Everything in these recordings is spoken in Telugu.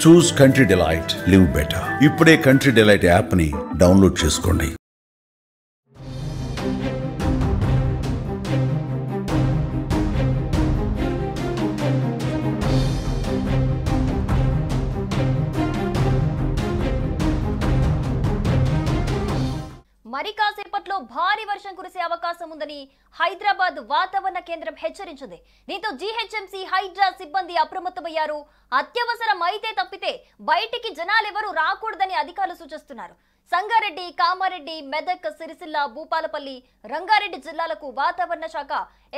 చూస్ కంట్రీ డిలైట్, లివ్ బెటర్. ఇప్పుడే కంట్రీ డిలైట్ యాప్ ని డౌన్లోడ్ చేసుకోండి. మరి కాసేపట్లో భారీ వర్షం కురిసే అవకాశం ఉందని హైదరాబాద్ వాతావరణ కేంద్రం హెచ్చరించింది. దీంతో జీహెచ్ఎంసీ హైడ్రా సిబ్బంది అప్రమత్తమయ్యారు. అత్యవసరం అయితే తప్పితే బయటికి జనాలెవరూ రాకూడదని అధికారులు సూచిస్తున్నారు. సంగారెడ్డి, కామారెడ్డి, మెదక్, సిరిసిల్ల, భూపాలపల్లి, రంగారెడ్డి జిల్లాలకు వాతావరణ శాఖ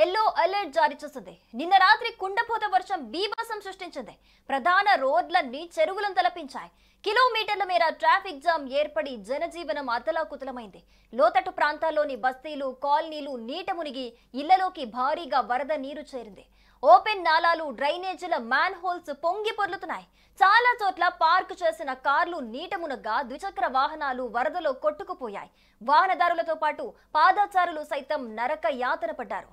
ఎల్లో అలర్ట్ జారీ చేసింది. నిన్న రాత్రి కుండపోత వర్షం బీభత్సం సృష్టించింది. ప్రధాన రోడ్లన్నీ చెరువులను తలపించాయి. కిలోమీటర్ల మేర ట్రాఫిక్ జామ్ ఏర్పడి జనజీవనం అతలాకుతలమైంది. లోతట్టు ప్రాంతాల్లోని బస్తీలు, కాలనీలు నీట మునిగి ఇళ్లలోకి భారీగా వరద నీరు చేరింది. ఓపెన్ నాలాలు, డ్రైనేజీల మ్యాన్ హోల్స్ పొంగి పొర్లుతున్నాయి. చాలా చోట్ల పార్క్ చేసిన కార్లు నీట మునగ్గా ద్విచక్ర వాహనాలు వరదలో కొట్టుకుపోయాయి. వాహనదారులతో పాటు పాదచారులు సైతం నరక యాతన పడ్డారు.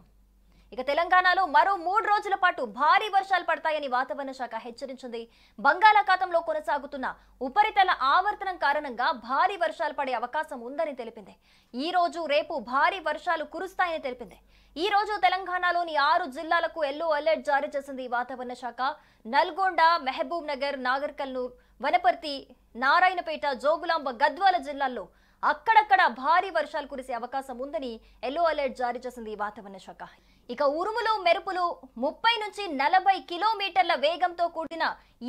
ఇక తెలంగాణలో మరో 3 రోజుల పాటు భారీ వర్షాలు పడతాయని వాతావరణ శాఖ హెచ్చరించింది. బంగాళాఖాతంలో కొనసాగుతున్న ఉపరితల ఆవర్తనం కారణంగా భారీ వర్షాలు పడే అవకాశం ఉందని తెలిపింది. ఈ రోజు, రేపు భారీ వర్షాలు కురుస్తాయని తెలిపింది. ఈ రోజు తెలంగాణలోని 6 జిల్లాలకు ఎల్లో అలర్ట్ జారీ చేసింది వాతావరణ శాఖ. నల్గొండ, మహబూబ్ నగర్, నాగర్ కర్నూల్, వనపర్తి, నారాయణపేట, జోగులాంబ, గద్వాల జిల్లాల్లో అక్కడక్కడ భారీ వర్షాలు కురిసే అవకాశం ఉందని ఎల్లో అలర్ట్ జారీ చేసింది వాతావరణ శాఖ. ఇక ఉరుములు, మెరుపులు 30 నుంచి 40 కిలోమీటర్ల వేగంతో కూడిన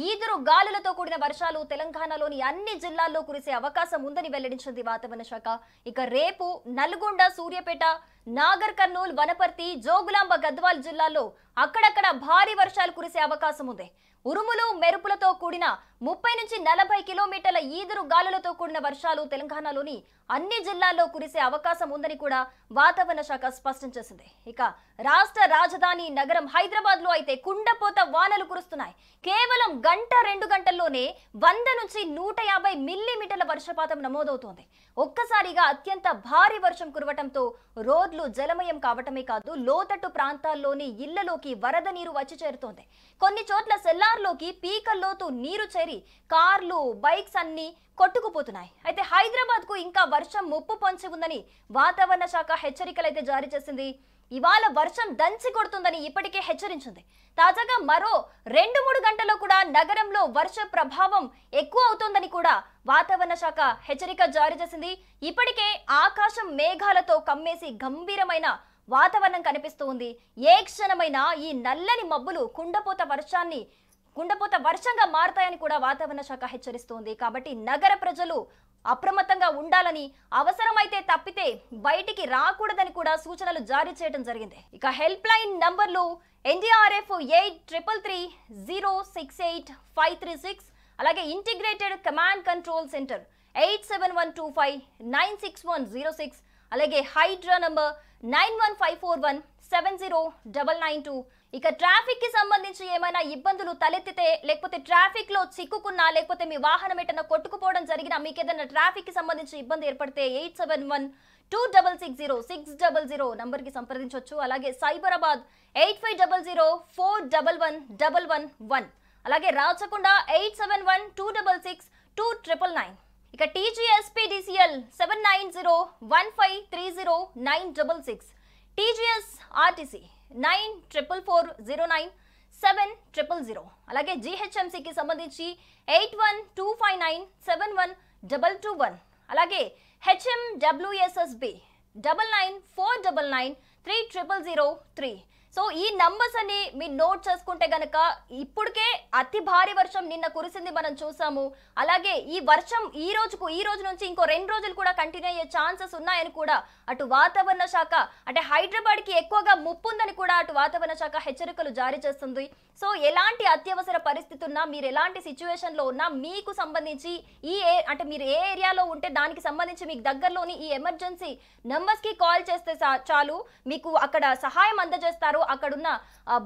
ఈదురు గాలులతో కూడిన వర్షాలు తెలంగాణలోని అన్ని జిల్లాల్లో కురిసే అవకాశం ఉందని వెల్లడించింది వాతావరణ శాఖ. ఇక రేపు నల్గొండ, సూర్యాపేట, నాగర్ కర్నూల్, వనపర్తి, జోగులాంబ, గద్వాల్ జిల్లాల్లో అక్కడక్కడ భారీ వర్షాలు కురిసే అవకాశం ఉంది. ఉరుములు, మెరుపులతో కూడిన 30 నుంచి 40 కిలోమీటర్ల ఈదురు గాలులతో కూడిన వర్షాలు తెలంగాణలోని అన్ని జిల్లాల్లో కురిసే అవకాశం ఉందని కూడా వాతావరణ శాఖ స్పష్టం చేసింది. ఇక రాష్ట్ర రాజధాని నగరం హైదరాబాద్ లో అయితే కుండపోత వానలు కురుస్తున్నాయి. కేవలం 1-2 గంటల్లోనే 100 నుంచి 150 మిల్లీమీటర్ల వర్షపాతం నమోదవుతోంది. ఒక్కసారిగా అత్యంత భారీ వర్షం కురవటంతో రోడ్లు జలమయం కావటమే కాదు, లోతట్టు ప్రాంతాల్లోని ఇళ్లలోకి వరద నీరు వచ్చి చేరుతోంది. కొన్ని చోట్ల సెల్లార్లోకి పీకల్లోతు నీరు చేరి కార్లు, బైక్స్ అన్ని కొట్టుకుపోతున్నాయి. అయితే హైదరాబాద్ కు ఇంకా వర్షం ముప్పు పొంచి ఉందని వాతావరణ శాఖ హెచ్చరికలైతే జారీ చేసింది. ఇవాళ వర్షం దంచి కొడుతుందని ఇప్పటికే హెచ్చరించింది. తాజాగా మరో 2-3 గంటల్లో కూడా నగరంలో వర్ష ప్రభావం ఎక్కువ అవుతోందని కూడా వాతావరణ శాఖ హెచ్చరిక జారీ చేసింది. ఇప్పటికే ఆకాశం మేఘాలతో కమ్మేసి గంభీరమైన వాతావరణం కనిపిస్తూ ఉంది. ఏ క్షణమైనా ఈ నల్లని మబ్బులు కుండపోత వర్షంగా మారతాయని కూడా వాతావరణ శాఖ హెచ్చరిస్తోంది. కాబట్టి నగర ప్రజలు అప్రమత్తంగా ఉండాలని, అవసరమైతే తప్పితే బయటికి రాకూడదని కూడా సూచనలు జారీ చేయడం జరిగింది. ఇక హెల్ప్ లైన్ నంబర్లు NDRF 833068-536, అలాగే ఇంటిగ్రేటెడ్ కమాండ్ కంట్రోల్ సెంటర్ 8712596106, అలాగే హైడ్రా నంబర్ 9154170992. ఇక ట్రాఫిక్ కి సంబంధించి ఏమైనా ఇబ్బందులు తలెత్తితే, లేకపోతే ట్రాఫిక్ లో చిక్కుకున్నా, లేకపోతే మీ వాహనం ఏటన్నా కొట్టుకుపోవడం జరిగినా, మీకు ఏదైనా ట్రాఫిక్ కి సంబంధించి ఇబ్బంది ఏర్పడితే 8712660600 నంబర్ కి సంప్రదించవచ్చు. అలాగే సైబరాబాద్ 8500411111, అలాగే రాచకొండ 8712662999. ఇక TGSPDCL 7901530966, TGS RTC 94409700, అలాగే GHMC కి సంబంధించి 8125971221, అలాగే HMWSSB 9949993003. సో ఈ నంబర్స్ అన్ని మీరు నోట్ చేసుకుంటే గనక ఇప్పటికే అతి భారీ వర్షం నిన్న కురిసింది మనం చూసాము. అలాగే ఈ వర్షం ఈ రోజు నుంచి ఇంకో 2 రోజులు కూడా కంటిన్యూ అయ్యే ఛాన్సెస్ ఉన్నాయని కూడా అటు వాతావరణ శాఖ, అంటే హైదరాబాద్ కి ఎక్కువగా ముప్పు ఉందని కూడా అటు వాతావరణ శాఖ హెచ్చరికలు జారీ చేస్తుంది. సో ఎలాంటి అత్యవసర పరిస్థితి ఉన్నా, మీరు ఎలాంటి సిచ్యువేషన్ లో ఉన్నా, మీకు సంబంధించి అంటే మీరు ఏ ఏరియాలో ఉంటే దానికి సంబంధించి మీకు దగ్గరలోని ఈ ఎమర్జెన్సీ నంబర్స్ కి కాల్ చేస్తే చాలు, మీకు అక్కడ సహాయం అందజేస్తారు. అక్కడున్న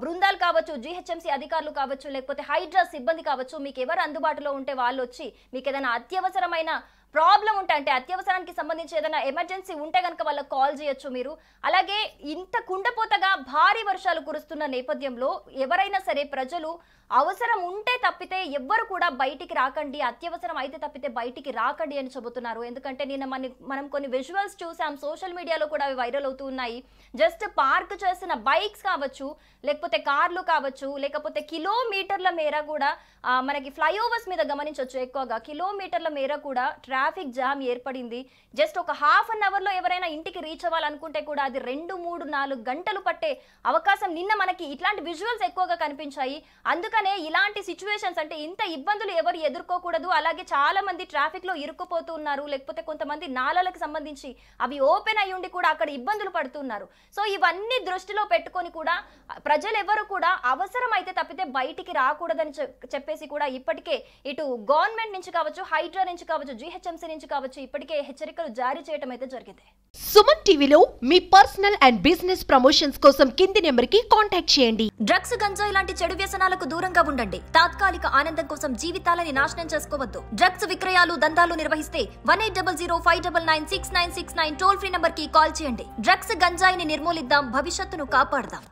బృందాలు కావచ్చు, జీహెచ్ఎంసీ అధికారులు కావచ్చు, లేకపోతే హైడ్రా సిబ్బంది కావచ్చు, మీకు ఎవరు అందుబాటులో ఉంటే వాళ్ళు వచ్చి మీకు ఏదైనా అత్యవసరమైన ప్రాబ్లం ఉంటే, అంటే అత్యవసరానికి సంబంధించి ఏదైనా ఎమర్జెన్సీ ఉంటే కనుక వాళ్ళకి కాల్ చేయొచ్చు మీరు. అలాగే ఇంత కుండపోతగా భారీ వర్షాలు కురుస్తున్న నేపథ్యంలో ఎవరైనా సరే ప్రజలు అవసరం ఉంటే తప్పితే ఎవ్వరు కూడా బయటికి రాకండి, అత్యవసరం అయితే తప్పితే బయటికి రాకండి అని చెబుతున్నారు. ఎందుకంటే నిన్న మనం కొన్ని విజువల్స్ చూసాం, సోషల్ మీడియాలో కూడా అవి వైరల్ అవుతూ ఉన్నాయి. జస్ట్ పార్క్ చేసిన బైక్స్ కావచ్చు, లేకపోతే కార్లు కావచ్చు, లేకపోతే కిలోమీటర్ల మేర కూడా మనకి ఫ్లైఓవర్స్ మీద గమనించవచ్చు, ఎక్కువగా కిలోమీటర్ల మేర కూడా ట్రాఫిక్ జామ్ ఏర్పడింది. జస్ట్ ఒక హాఫ్ అన్ అవర్లో ఎవరైనా ఇంటికి రీచ్ అవ్వాలనుకుంటే కూడా అది 2, 3, 4 గంటలు పట్టే అవకాశం నిన్న మనకి ఇట్లాంటి విజువల్స్ ఎక్కువగా కనిపించాయి. అందుకనే ఇలాంటి సిచ్యువేషన్స్, అంటే ఇంత ఇబ్బందులు ఎవరు ఎదుర్కోకూడదు. అలాగే చాలా మంది ట్రాఫిక్ లో ఇరుక్కుపోతూ ఉన్నారు, లేకపోతే కొంతమంది నాళాలకు సంబంధించి అవి ఓపెన్ అయ్యి ఉండి కూడా అక్కడ ఇబ్బందులు పడుతున్నారు. సో ఇవన్నీ దృష్టిలో పెట్టుకొని కూడా ప్రజలు ఎవరు కూడా అవసరం అయితే తప్పితే బయటికి రాకూడదని చెప్పేసి కూడా ఇప్పటికే ఇటు గవర్నమెంట్ నుంచి కావచ్చు, హైడ్రా నుంచి కావచ్చు, జీహెచ్ఎంసీ నుంచి కావచ్చు ఇప్పటికే హెచ్చరికలు జారీ చేయడం అయితే జరిగింది. సుమన్ టీవీలో మీ పర్సనల్ అండ్ బిజినెస్ ప్రమోషన్స్ కోసం కింది నెంబర్ కి కాంటాక్ట్ చేయండి. డ్రగ్స్, గంజాయి లాంటి చెడు వ్యసనాలకు దూరంగా ఉండండి. తాత్కాలిక ఆనందం కోసం జీవితాలని నాశనం చేసుకోవద్దు. డ్రగ్స్ విక్రయాలు, దందాలు నిర్వహిస్తే 1800-599-6969 టోల్ ఫ్రీ నంబర్ కి కాల్ చేయండి. డ్రగ్స్, గంజాయిని నిర్మూలిద్దాం, భవిష్యత్తును కాపాడదాం.